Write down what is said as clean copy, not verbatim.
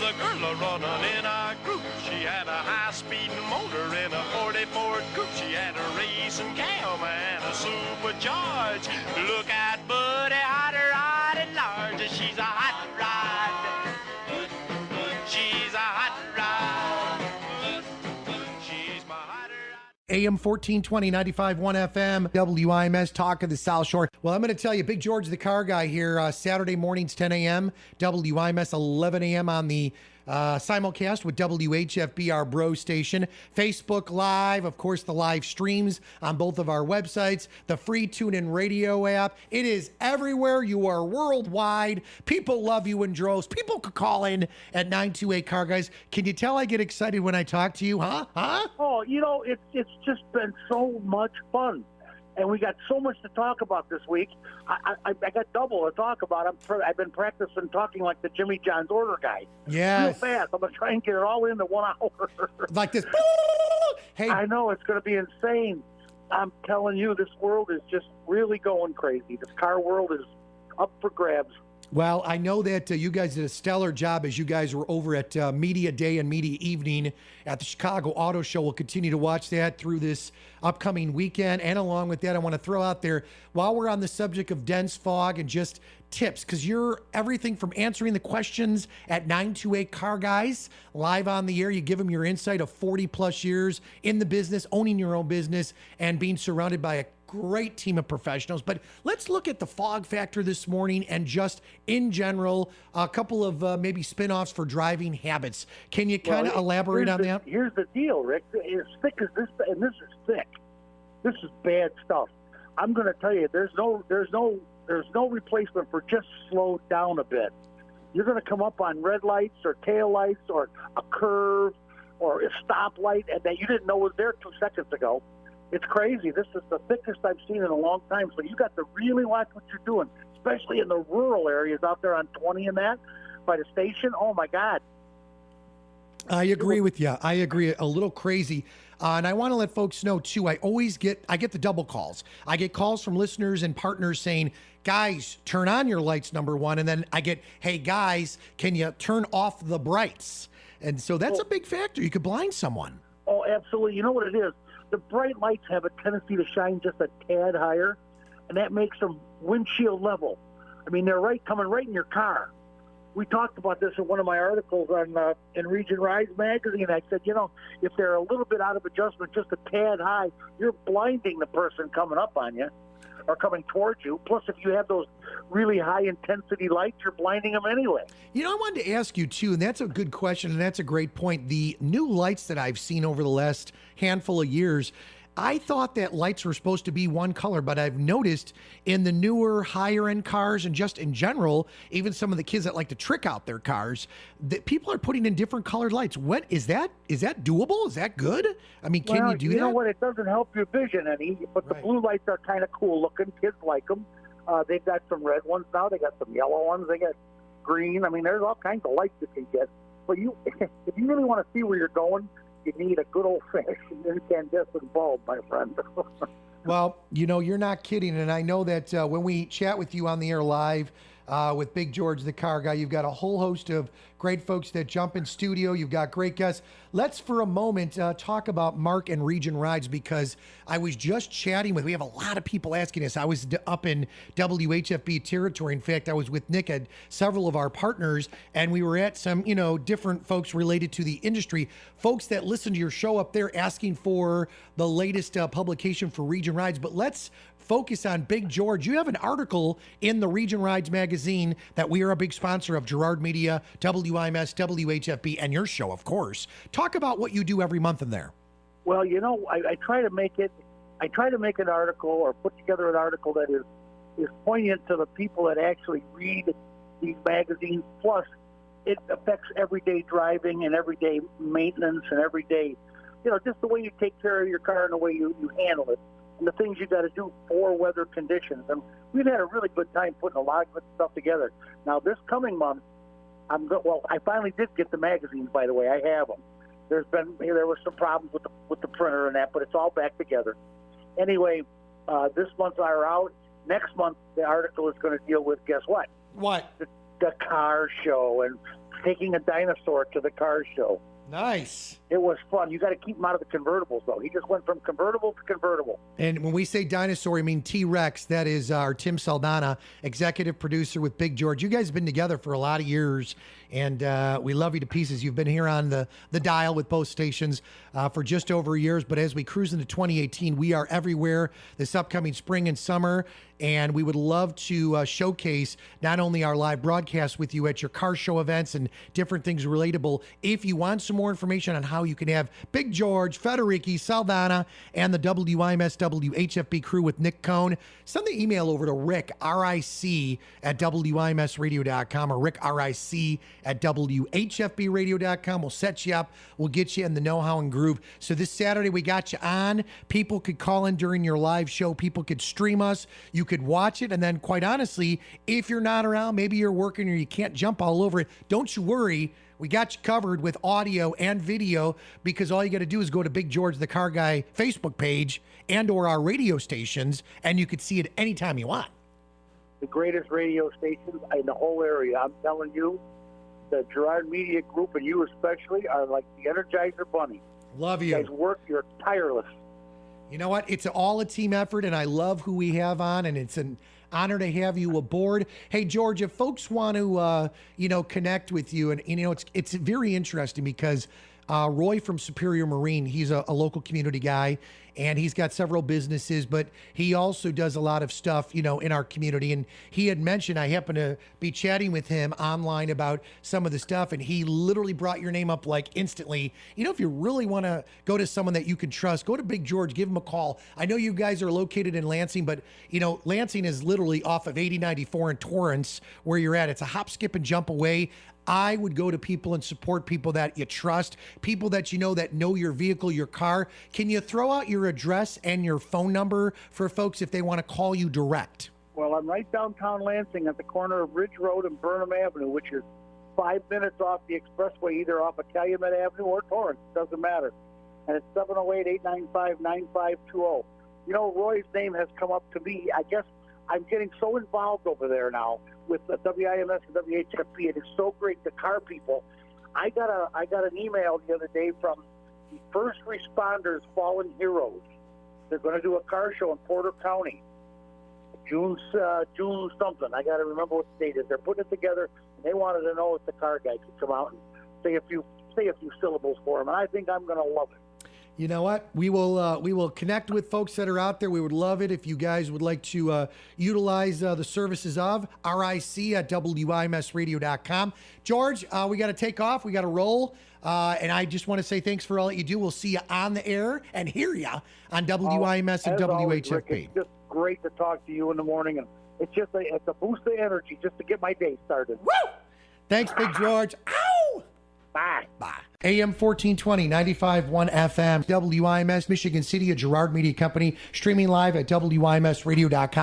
a girl a-running in a group. She had a high-speed motor in a 40 Ford coupe. She had a racing cam and a supercharged. Look at Buddy, hot rod at large. She's a hot rod. She's a hot rod. She's my hot rod. AM 1420, 95.1 FM, WIMS, Talk of the South Shore. Well, I'm going to tell you, Big George the Carguy here, Saturday mornings, 10 a.m., WIMS, 11 a.m. on the simulcast with WHFB, our bro station. Facebook Live, of course, the live streams on both of our websites, the free TuneIn Radio app. It is everywhere. You are worldwide. People love you in droves. People could call in at 928 Carguys. Can you tell I get excited when I talk to you, huh? Oh, you know, it's just been so much fun. And we got so much to talk about this week. I got double to talk about. I've been practicing talking like the Jimmy John's order guy. Yes. Real fast. I'm going to try and get it all into 1 hour. Like this. Hey. I know, it's going to be insane. I'm telling you, this world is just really going crazy. This car world is up for grabs. Well, I know that you guys did a stellar job as you guys were over at Media Day and Media Evening at the Chicago Auto Show. We'll continue to watch that through this upcoming weekend. And along with that, I want to throw out there, while we're on the subject of dense fog and just tips, because you're everything from answering the questions at 928 Car Guys, live on the air. You give them your insight of 40 plus years in the business, owning your own business, and being surrounded by a great team of professionals. But let's look at the fog factor this morning and just in general, a couple of maybe spin-offs for driving habits. Can you kind of elaborate on that? Here's the deal, Rick. As thick as this, and this is thick. This is bad stuff. I'm going to tell you, there's no replacement for just slow down a bit. You're going to come up on red lights or tail lights or a curve or a stoplight and that you didn't know was there 2 seconds ago. It's crazy. This is the thickest I've seen in a long time. So you got to really watch what you're doing, especially in the rural areas out there on 20 and that by the station. Oh, my God. I agree with you. I agree. A little crazy. And I want to let folks know, too, I get the double calls. I get calls from listeners and partners saying, guys, turn on your lights, number one. And then I get, hey, guys, can you turn off the brights? And so that's a big factor. You could blind someone. Oh, absolutely. You know what it is? The bright lights have a tendency to shine just a tad higher, and that makes them windshield level. I mean, they're coming right in your car. We talked about this in one of my articles on in Region Rise magazine. I said, you know, if they're a little bit out of adjustment, just a tad high, you're blinding the person coming up on you or coming towards you. Plus, if you have those really high-intensity lights, you're blinding them anyway. You know, I wanted to ask you, too, and that's a good question, and that's a great point. The new lights that I've seen over the last handful of years, I thought that lights were supposed to be one color, but I've noticed in the newer, higher-end cars and just in general, even some of the kids that like to trick out their cars, that people are putting in different colored lights. What is that? Is that doable? Is that good? I mean, can you do that? You know what? It doesn't help your vision any, but the blue lights are kind of cool looking. Kids like them. They've got some red ones now. They got some yellow ones. They got green. I mean, there's all kinds of lights you can get. But if you really want to see where you're going, you need a good old-fashioned incandescent bulb, my friend. Well, you know, you're not kidding. And I know that when we chat with you on the air live with Big George the Carguy, you've got a whole host of great folks that jump in studio. You've got great guests. Let's, for a moment, talk about Mark and Region Rides, because I was just chatting we have a lot of people asking us. I was up in WHFB territory. In fact, I was with Nick at several of our partners, and we were at some, different folks related to the industry, folks that listen to your show up there asking for the latest publication for Region Rides. But let's focus on Big George. You have an article in the Region Rides magazine that we are a big sponsor of, Girard Media, WIMS, WHFB, and your show, of course. Talk about what you do every month in there. Well, I try to make an article or put together an article that is poignant to the people that actually read these magazines. Plus, it affects everyday driving and everyday maintenance and everyday, just the way you take care of your car and the way you handle it, and the things you got to do for weather conditions. And we've had a really good time putting a lot of good stuff together. Now, this coming month, I finally did get the magazines, by the way. I have them. There were some problems with the printer and that, but it's all back together. Anyway, this month are out. Next month, the article is going to deal with, guess what? What? The car show and taking a dinosaur to the car show. Nice. It was fun. You got to keep him out of the convertibles, though. He just went from convertible to convertible. And when we say dinosaur, I mean T-Rex. That is our Tim Saldana, executive producer with Big George. You guys have been together for a lot of years, and we love you to pieces. You've been here on the dial with both stations for just over years. But as we cruise into 2018, we are everywhere this upcoming spring and summer. And we would love to showcase not only our live broadcast with you at your car show events and different things relatable. If you want some more information on how you can have Big George, Federighi, Saldana, and the WIMS WHFB crew with Nick Cohn, send the email over to Ric, R-I-C, at WIMSradio.com or Ric, R-I-C, at WHFBradio.com. We'll set you up. We'll get you in the know-how and groove. So this Saturday, we got you on. People could call in during your live show. People could stream us. You could watch it. And then, quite honestly, if you're not around, maybe you're working or you can't jump all over it, don't you worry. We got you covered with audio and video, because all you got to do is go to Big George the Carguy Facebook page and or our radio stations, and you could see it anytime you want. The greatest radio stations in the whole area. I'm telling you, the Gerard Media Group, and you especially, are like the Energizer Bunny. Love you. You guys work, you're tireless. You know what? It's all a team effort, and I love who we have on, and it's an honor to have you aboard. Hey, George, if folks want to, connect with you, and, it's very interesting because Roy from Superior Marine, he's a local community guy, and he's got several businesses, but he also does a lot of stuff, in our community. And he had mentioned, I happened to be chatting with him online about some of the stuff, and he literally brought your name up like instantly. If you really want to go to someone that you can trust, go to Big George, give him a call. I know you guys are located in Lansing, but Lansing is literally off of 8094 in Torrance where you're at. It's a hop, skip, and jump away. I would go to people and support people that you trust, people that that know your vehicle, your car. Can you throw out your address and your phone number for folks if they want to call you direct? Well, I'm right downtown Lansing at the corner of Ridge Road and Burnham Avenue, which is 5 minutes off the expressway, either off of Calumet Avenue or Torrance. Doesn't matter. And it's 708-895-9520. Roy's name has come up to me. I guess I'm getting so involved over there now with the WIMS and WHFP. It is so great, the car people. I got an email the other day from the First Responders Fallen Heroes. They're going to do a car show in Porter County, June something. I got to remember what the date is. They're putting it together, and they wanted to know if the car guy could come out and say a few syllables for him. And I think I'm going to love it. You know what? We will connect with folks that are out there. We would love it if you guys would like to utilize the services of RIC at WIMSradio.com. George, we got to take off. We got to roll. And I just want to say thanks for all that you do. We'll see you on the air and hear you on WIMS and WHFP. Rick, it's just great to talk to you in the morning. And it's a boost of energy just to get my day started. Woo! Thanks, Big George. Ow! Bye. Bye. AM 1420, 95.1 FM, WIMS, Michigan City, a Gerard Media Company, streaming live at WIMSradio.com.